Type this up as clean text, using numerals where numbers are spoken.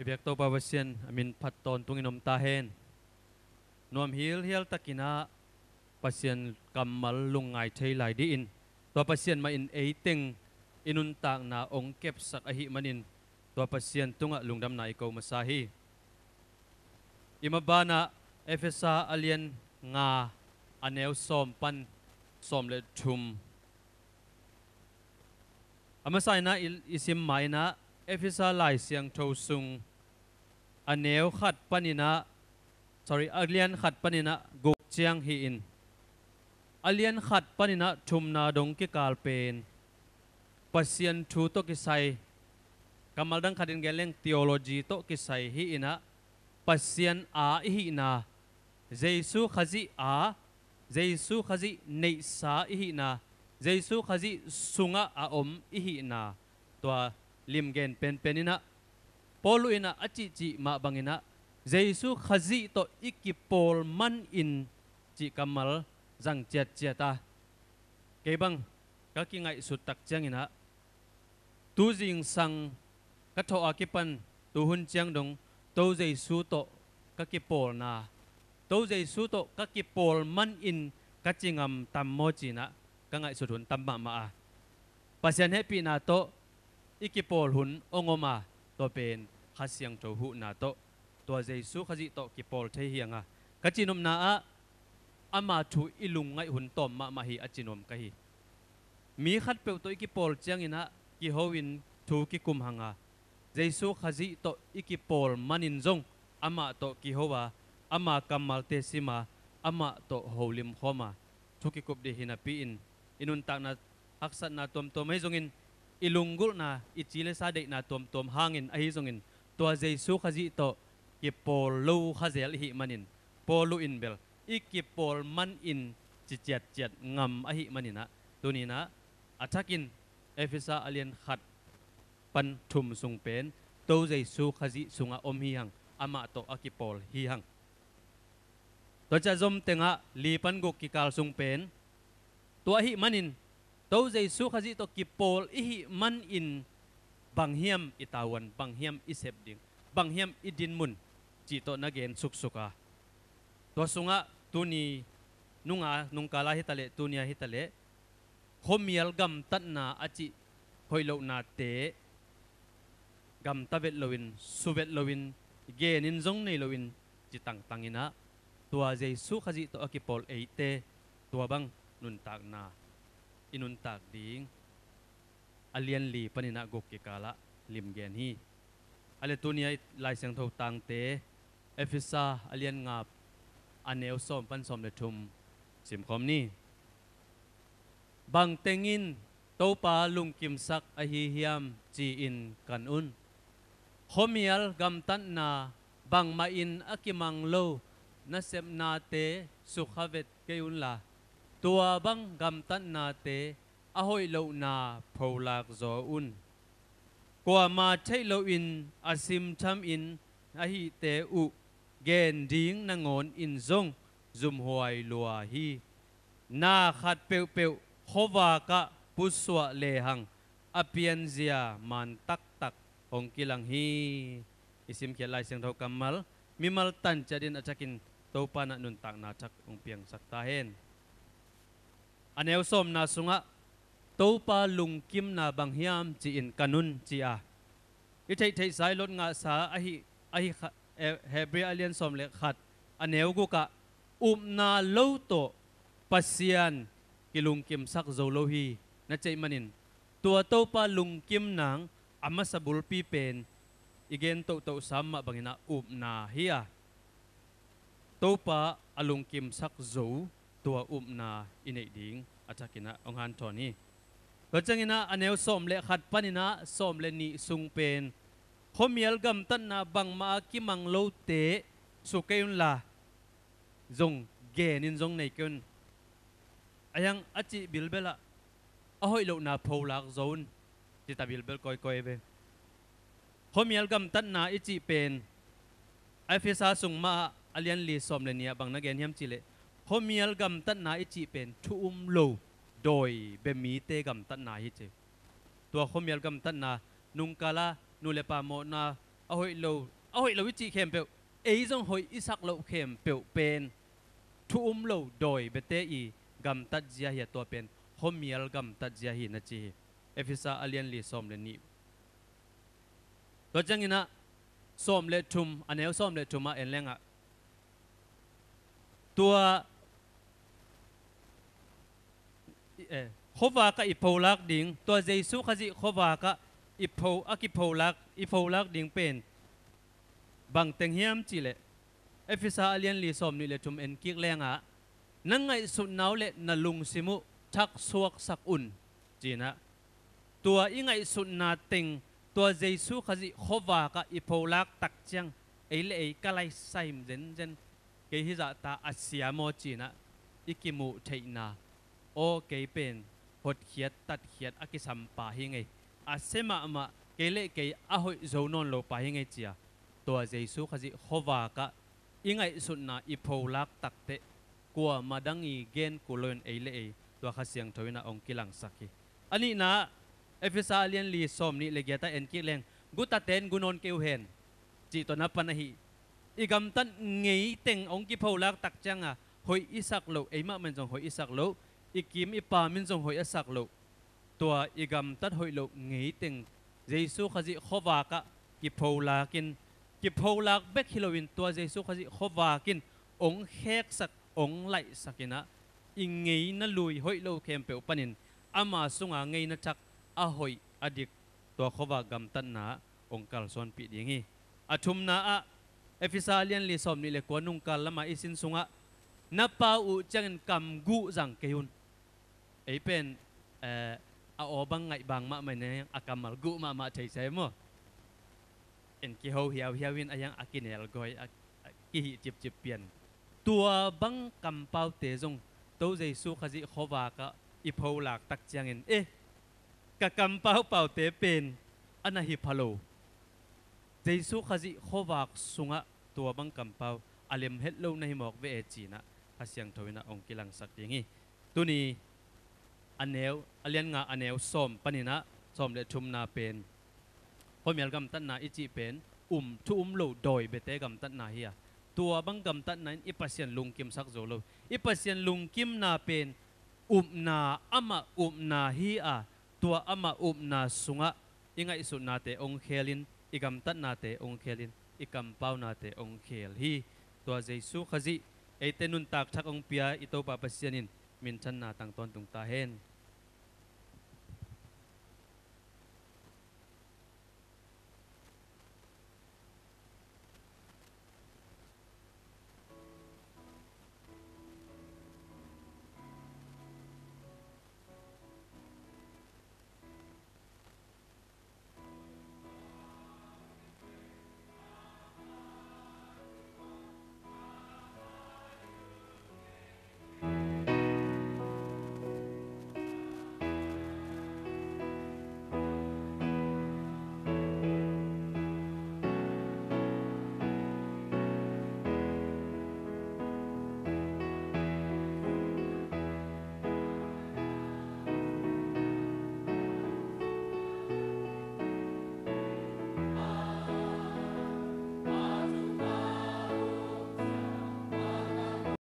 Ibyak to pawasyan amin patton tunginom tahen. Nuam hil takina pasyan kamal lungay thaylay diin. Tua pasyan ma in eiting inuntang na ongkep sak ahi manin. Tua pasyan tunga lungdam na ikaw masahi. Imabana Efesa alien nga anew sompan somle thum. Amasay na isim may na Efesa lai siyang thosung anew khat panina alien khat panina gok chiang hiin. Alien khat panina thum na dong ki kalpen. Pasien thu to kisay kamal dang khatin geleng theology to kisay hiina. Pasien a ihina. Jesu khazi a Jesu khazi nei sa ihina. Jesu khazi sunga a ihina. Tua limgen penina polo ina aci ma bangina Jesu khazi to ikipol man in ci kamal jang ciata ke bang ka ki ngai sutak chang ina tu jing sang ka tho akipan tu hun chang dong to Jesu to ka kipol na to Jesu to ka kipol man in ka chingam tam mo china ka ngai sudun tam ma pasien happy na to ikipol hun ongoma to pen khasyang to hu na to Jesu khazi to kipol the hianga kachinom na a ama thu ilung ngai hun tom ma hi achinom ka hi mi khat pe to ikipol chiang ina ki howin thu ki kum hanga Jesu khazi to ikipol manin jong ama to ki howa ama kamal te sima ama to holim khoma thu ki kup de hina pi in inun tak na haksat na tom mai jongin ilunggul na ichile sadek na tom hangin ahi zongin tua Jesu khazi to kipol lo khazel hi manin polu inbel ikipol man in chiat ngam ahi manina tunina atakin Efesa alien khat pan thum sung pen to Jesu khazi sunga hi hang ama to akipol hi hang to cha zom tenga lipan gok kikal sung pen to hi manin to Jesu khazi to kipol ihi man in banghiam itawan banghiam isep ding banghiam idin mun chi to nagen suksuka to sunga tuni nungkala hitale tunia hitale homial gam tatna achi hoilo na te gam tabet lowin subet lowin genin zong nei lowin chi tangina tua Jesu khazi to akipol eite tua bang nun tak na inun tak ding alien li panina gok ke kala lim gen hi ale tunia lai sang tho tang te Efesa alien ngap aneu som pan som le thum sim khom ni bang tengin topa lung kim sak a hi hiam chi in kan un homial gam tan na bang ma in akimang lo na sem na te sukhavet keun la tua bang gam tan na te ahoy lo na pholak zo un kwa ma thai lo in asim tham in ahi te u gen ding na ngon in zong zum huai lua hi na khat peu hova ka puswa le hang apian zia man tak ong kilang hi isim khelai seng tho kamal mimal tan chadin achakin topa na nun tak na chak ong piang sakta hen anew som na sunga topa lungkim na banghiam chi in kanun chi a ithei sai lot nga sa ahi Hebrew alien som le khat anew gu ka na lo to pasian kilungkim sak zo lo hi na chei manin tua topa lungkim nang ama sabul pi pen igen to sama bangina na hiya topa alungkim sak zo tua na inei ding achakina onghan thoni kachangina anew som le khat panina som le ni sung pen homial gam tan na bang ma kimang lo te sukayun la zong genin zong nei kun ayang achi bilbela ahoy lo na pholak zone ti ta bilbel koy be homial gam tan na ichi pen Efesa sung ma alian li som le nia bang na gen hiam chile homial gam tan na ichi pen thu lo doi be mi te gam tan na hi che tua homial gam tan na nungkala nulepa mo na a hoi lo chi khem pe ei jong hoi isak lo khem pe pen thu lo doi bete I gam tat zia hi to pen homial gam tat zia hi na chi efisa alien li som le ni to changina som le thum anel som le thuma en lenga tua khova ka ipolak ding tua jesu khaji khova ka ipolak ding pen bang teng hiam chi le efisa alien li som ni le thum en kik lenga nangai su naw le na lung simu thak suak sak un china tua ingai su na teng tua jesu khaji khova ka ipolak tak chang eile ei kalai saim zen ke hi za ta asia mo china ikimu theina o ke pen hot khiat tat khiat akisam pa hi ngai asema ma kele ke a hoi zonon lo pa hi ngai chia tua jesu khaji khova ka ingai sunna ipolak takte kwa madangi gen kulon eile ei tua khasiang thoina ong kilang sakhi ani na efisa alien li som ni legiata en ki leng guta ten gunon keu hen chi to na panahi igam tan ngei teng ong ki pholak tak changa hoi isak lo eima men jong hoi isak lo ikim ipa min jong hoi asak lo tua igam tat hoi lo ngei teng jesu khaji khowa ka ki pholak bek hilowin tua jesu khaji khowa kin ong hek sak ong lai sakina ingei na lui hoi lo kem pe panin ama sunga ngei na chak a hoi adik tua khowa gam tan na ong kal son pi dingi athum na a efisa alien li som ni le ko nung kal lama isin sunga na pa u chang kam gu jang keun ei pen a obang ngai bang ma mai ne akamal gu ma thei sai mo en ki ho hiawin ayang akinel goi ki hi chip pian tua bang kam pau te jong to jesu khaji khowa ka ipholak tak chang en ka kam pau te pen ana hi phalo jesu khaji khowak sunga tua bang kam pau alem hello na hi mok ve e china asyang thoina ong kilang sak tingi tuni aneu alian nga aneu som panina som le thum na pen homial gam tan na ichi pen thu lo doi bete gam tan na hi tua bang gam tan na ipasian lungkim sak zo lo ipasian lungkim na pen na ama na hi tua ama na sunga inga isu na te ong khelin igam tan na te ong khelin ikam pau na te ong khel hi tua jesu khaji eitenun tak thak ong pia ito pa pasianin min chan na tang ton tung ta hen